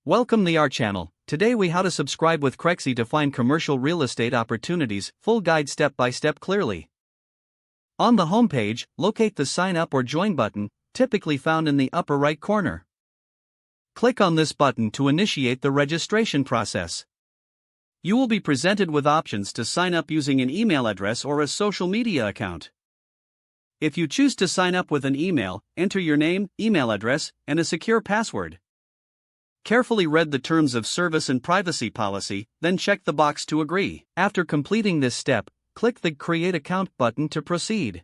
Welcome to our channel. Today we how to subscribe with Crexi to find commercial real estate opportunities, full guide step by step clearly. On the homepage, locate the sign up or join button, typically found in the upper right corner. Click on this button to initiate the registration process. You will be presented with options to sign up using an email address or a social media account. If you choose to sign up with an email, enter your name, email address, and a secure password. Carefully read the terms of service and privacy policy, then check the box to agree. After completing this step, click the Create Account button to proceed.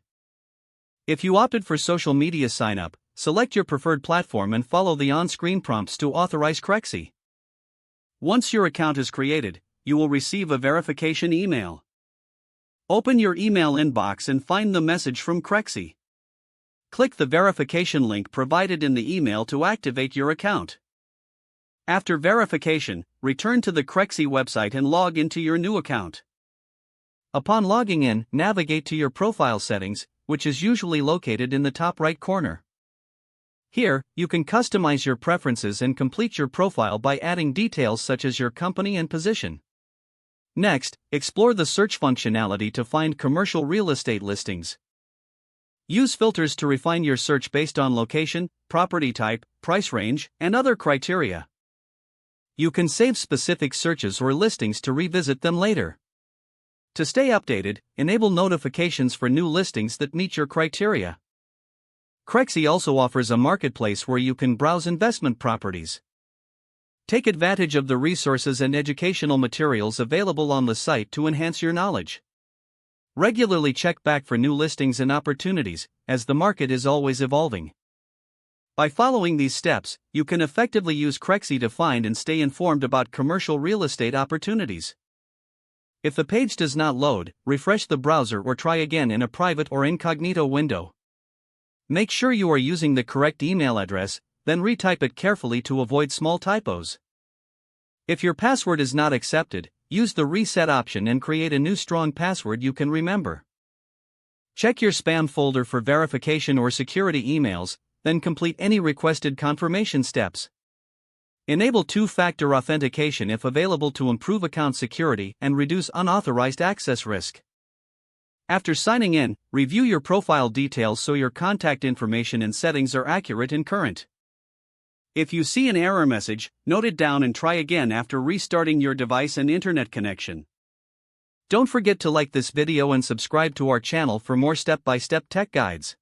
If you opted for social media sign up, select your preferred platform and follow the on-screen prompts to authorize Crexi. Once your account is created, you will receive a verification email. Open your email inbox and find the message from Crexi. Click the verification link provided in the email to activate your account. After verification, return to the Crexi website and log into your new account. Upon logging in, navigate to your profile settings, which is usually located in the top right corner. Here, you can customize your preferences and complete your profile by adding details such as your company and position. Next, explore the search functionality to find commercial real estate listings. Use filters to refine your search based on location, property type, price range, and other criteria. You can save specific searches or listings to revisit them later. To stay updated, enable notifications for new listings that meet your criteria. Crexi also offers a marketplace where you can browse investment properties. Take advantage of the resources and educational materials available on the site to enhance your knowledge. Regularly check back for new listings and opportunities, as the market is always evolving. By following these steps, you can effectively use Crexi to find and stay informed about commercial real estate opportunities. If the page does not load, refresh the browser or try again in a private or incognito window. Make sure you are using the correct email address, then retype it carefully to avoid small typos. If your password is not accepted, use the reset option and create a new strong password you can remember. Check your spam folder for verification or security emails, then complete any requested confirmation steps. Enable two-factor authentication if available to improve account security and reduce unauthorized access risk. After signing in, review your profile details so your contact information and settings are accurate and current. If you see an error message, note it down and try again after restarting your device and internet connection. Don't forget to like this video and subscribe to our channel for more step-by-step tech guides.